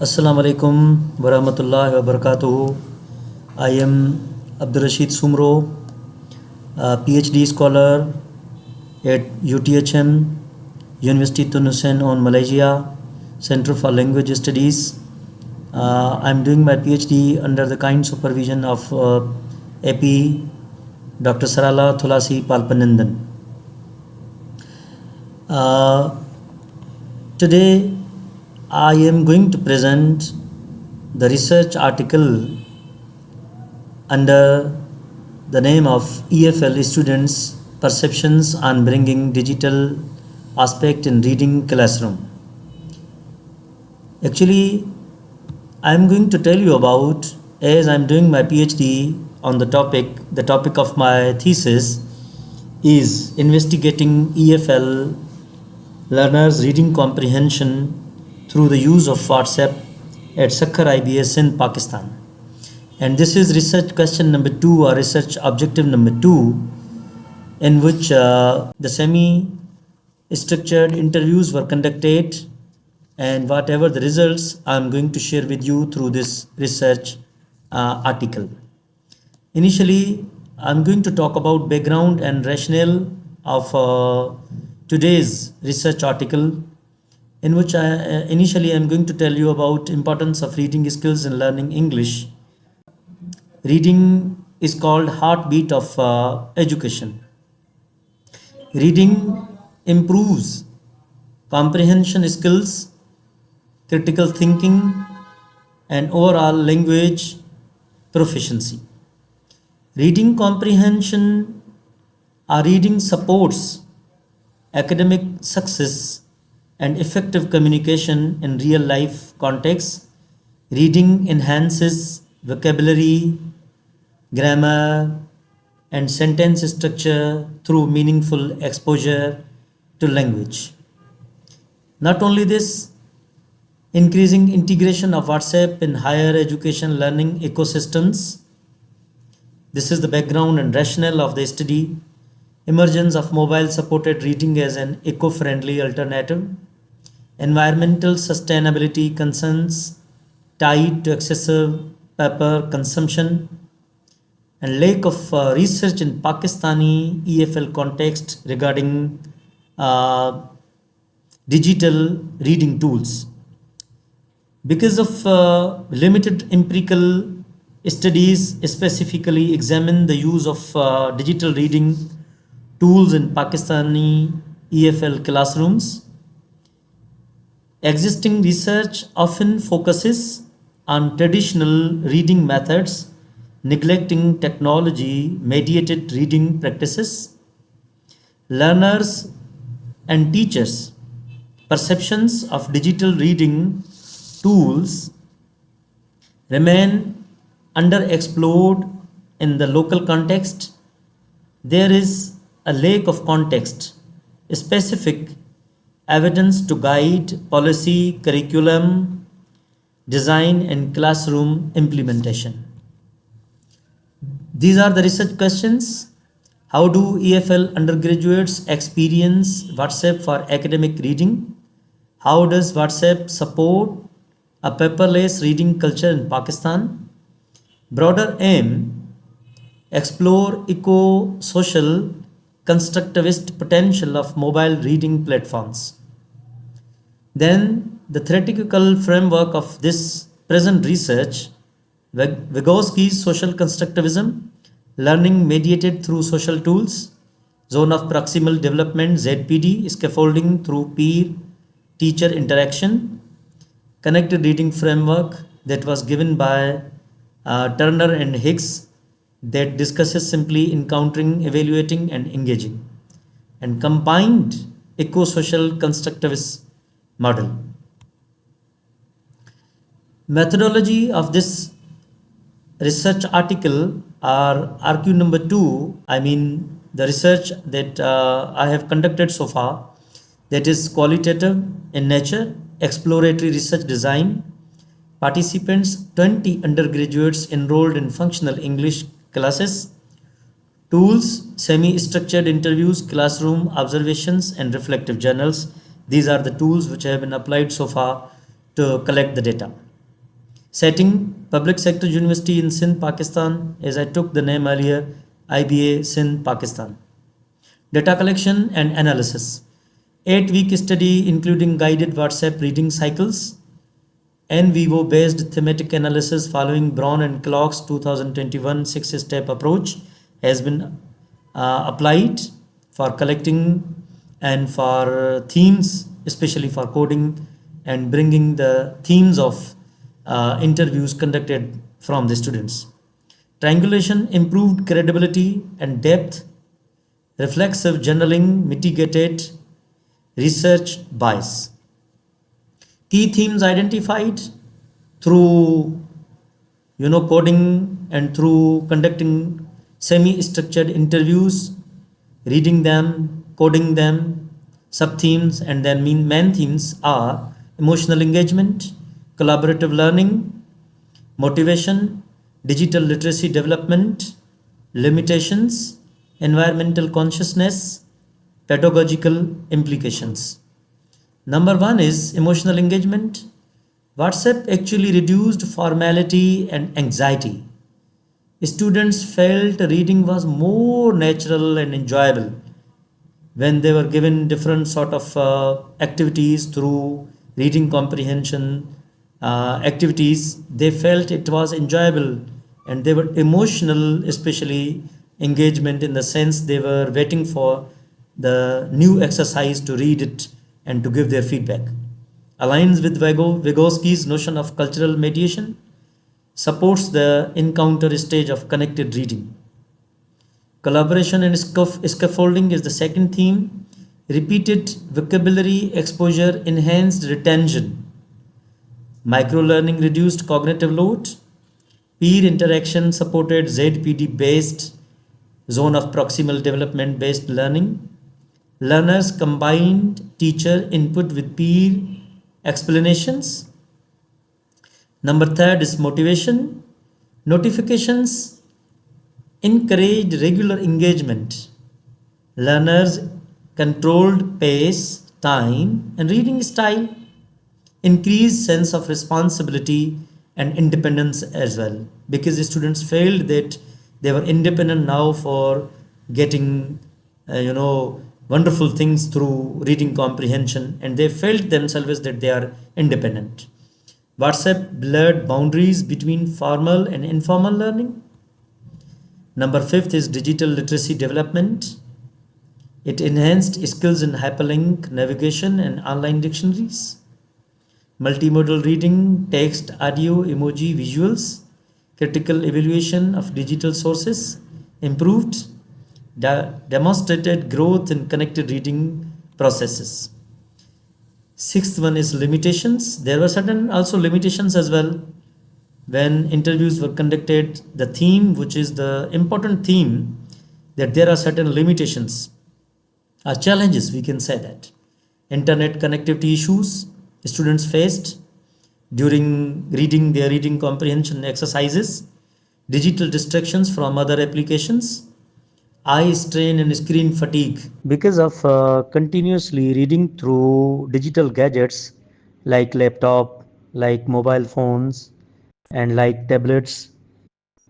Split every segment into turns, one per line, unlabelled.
Assalamu alaikum wa rahmatullahi wa barakatuhu. I am Abdul Soomro, a PhD scholar at UTHM, University Tun Hussein on Malaysia, Center for Language Studies. I'm doing my PhD under the kind supervision of AP Dr. Sarala Thulasi Palpanandan. Today I am going to present the research article under the name of EFL Students' Perceptions on Bringing Digital Aspect in Reading Classroom. Actually, I am going to tell you about, as I am doing my PhD on the topic of my thesis is investigating EFL learners' reading comprehension through the use of WhatsApp at Sakhar IBS in Pakistan. And this is research question number 2 or research objective number 2, in which the semi-structured interviews were conducted, and whatever the results I am going to share with you through this research article. Initially, I am going to talk about background and rationale of today's research article, in which initially I am going to tell you about importance of reading skills in learning English. Reading is called heartbeat of education. Reading improves comprehension skills, critical thinking, and overall language proficiency. Reading comprehension or reading supports academic success and effective communication in real life contexts. Reading enhances vocabulary, grammar, and sentence structure through meaningful exposure to language. Not only this, increasing integration of WhatsApp in higher education learning ecosystems. This is the background and rationale of the study. Emergence of mobile supported reading as an eco-friendly alternative. Environmental sustainability concerns tied to excessive paper consumption, and lack of research in Pakistani EFL context regarding digital reading tools. Because of limited empirical studies specifically examine the use of digital reading tools in Pakistani EFL classrooms. Existing research often focuses on traditional reading methods, neglecting technology mediated reading practices. Learners and teachers' perceptions of digital reading tools remain underexplored in the local context. There is a lack of context specific evidence to guide policy, curriculum, design, and classroom implementation. These are the research questions. How do EFL undergraduates experience WhatsApp for academic reading? How does WhatsApp support a paperless reading culture in Pakistan? Broader aim: explore eco-social constructivist potential of mobile reading platforms. Then the theoretical framework of this present research: Vygotsky's social constructivism, learning mediated through social tools, zone of proximal development ZPD, scaffolding through peer-teacher interaction, connected reading framework that was given by Turner and Hicks, that discusses simply encountering, evaluating, and engaging, and combined eco-social constructivist model. Methodology of this research article or argue number 2, the research that I have conducted so far, that is qualitative in nature, exploratory research design. Participants 20 undergraduates enrolled in functional English classes. Tools: semi-structured interviews, classroom observations, and reflective journals. These are the tools which have been applied so far to collect the data. Setting public sector university in Sindh, Pakistan, as I took the name earlier, IBA Sindh, Pakistan. Data collection and analysis. 8-week study including guided WhatsApp reading cycles, in vivo based thematic analysis following Brown and Clark's 2021 6-step approach has been applied for collecting and for themes, especially for coding, and bringing the themes of interviews conducted from the students. Triangulation improved credibility and depth. Reflexive journaling mitigated research bias. Key themes identified through coding and through conducting semi-structured interviews, reading them, coding them. Sub themes and then main themes are emotional engagement, collaborative learning, motivation, digital literacy development, limitations, environmental consciousness, pedagogical implications. Number one is emotional engagement. WhatsApp actually reduced formality and anxiety. Students felt reading was more natural and enjoyable when they were given different sort of activities through reading comprehension activities. They felt it was enjoyable and they were emotional, especially engagement in the sense they were waiting for the new exercise to read it and to give their feedback. Aligns with Vygotsky's notion of cultural mediation, supports the encounter stage of connected reading. Collaboration and scaffolding is the second theme. Repeated vocabulary exposure enhanced retention. Micro-learning reduced cognitive load. Peer interaction supported ZPD-based zone of proximal development-based learning. Learners combined teacher input with peer explanations. Number third is motivation. Notifications encouraged regular engagement. Learners controlled pace, time, and reading style. Increased sense of responsibility and independence as well, because the students felt that they were independent now for getting wonderful things through reading comprehension, and they felt themselves that they are independent. WhatsApp blurred boundaries between formal and informal learning. Number fifth is digital literacy development. It enhanced skills in hyperlink navigation and online dictionaries. Multimodal reading, text, audio, emoji, visuals, critical evaluation of digital sources, improved, demonstrated growth in connected reading processes. Sixth one is limitations. There were certain also limitations as well. When interviews were conducted, the theme, which is the important theme, that there are certain limitations or challenges, we can say that. Internet connectivity issues students faced during their reading comprehension exercises, digital distractions from other applications, eye strain and screen fatigue. Because of continuously reading through digital gadgets like laptop, like mobile phones, and like tablets,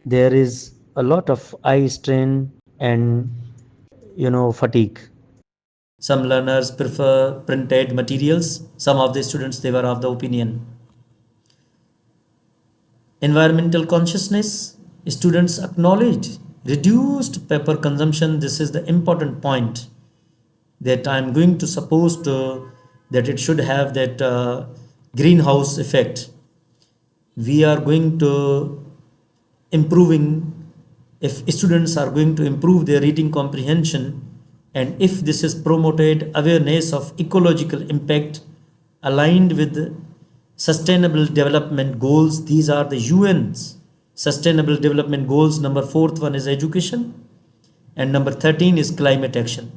there is a lot of eye strain and fatigue. Some learners prefer printed materials. Some of the students, they were of the opinion. Environmental consciousness, students acknowledged reduced paper consumption. This is the important point that I'm going to suppose that it should have that greenhouse effect. We are going to improving, if students are going to improve their reading comprehension, and if this is promoted awareness of ecological impact aligned with sustainable development goals. These are the UN's sustainable development goals. Number fourth one is education, and number 13 is climate action.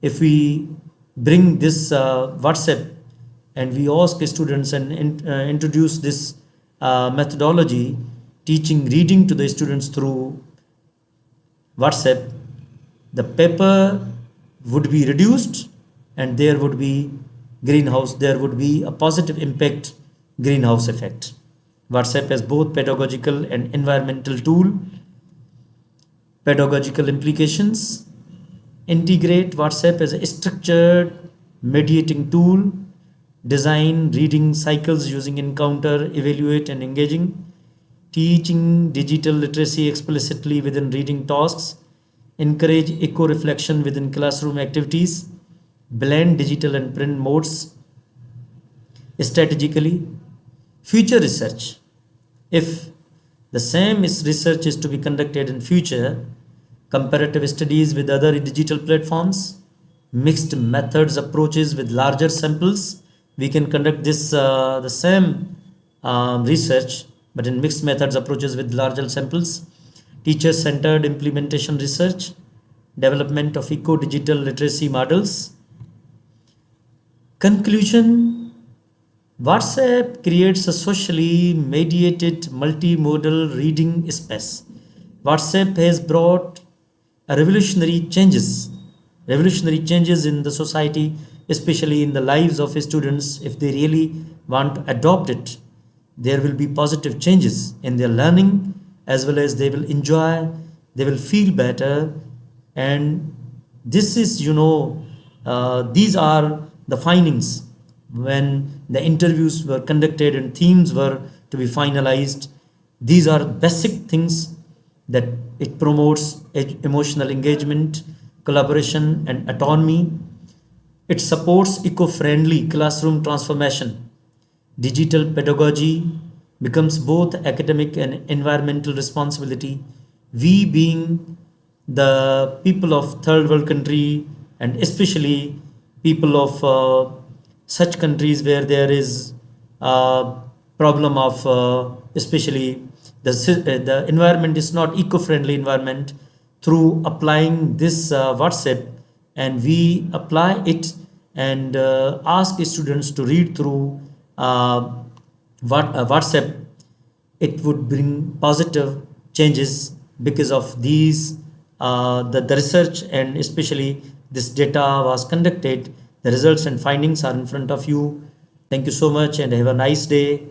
If we bring this WhatsApp and we ask students and introduce this methodology, teaching reading to the students through WhatsApp, the paper would be reduced and there would be a positive impact greenhouse effect. WhatsApp as both pedagogical and environmental tool. Pedagogical implications: integrate WhatsApp as a structured mediating tool, design reading cycles using encounter, evaluate, and engaging, teaching digital literacy explicitly within reading tasks, encourage eco reflection within classroom activities, blend digital and print modes strategically. Future research: if the same research is to be conducted in future, comparative studies with other digital platforms, mixed methods approaches with larger samples, we can conduct this the same research, but in mixed methods approaches with larger samples. Teacher centered implementation research, development of eco digital literacy models. Conclusion: WhatsApp creates a socially mediated multimodal reading space. WhatsApp has brought a revolutionary changes in the society, especially in the lives of students. If they really want to adopt it, there will be positive changes in their learning, as well as they will enjoy, they will feel better. And this is, these are the findings when the interviews were conducted and themes were to be finalized. These are basic things that it promotes: emotional engagement, collaboration, and autonomy. It supports eco-friendly classroom transformation. Digital pedagogy becomes both academic and environmental responsibility. We, being the people of third world country, and especially people of such countries where there is a problem of especially the environment is not eco-friendly environment, through applying this WhatsApp, and we apply it and ask students to read through WhatsApp, it would bring positive changes because of these the research, and especially this data was conducted. The results and findings are in front of you. Thank you so much and have a nice day.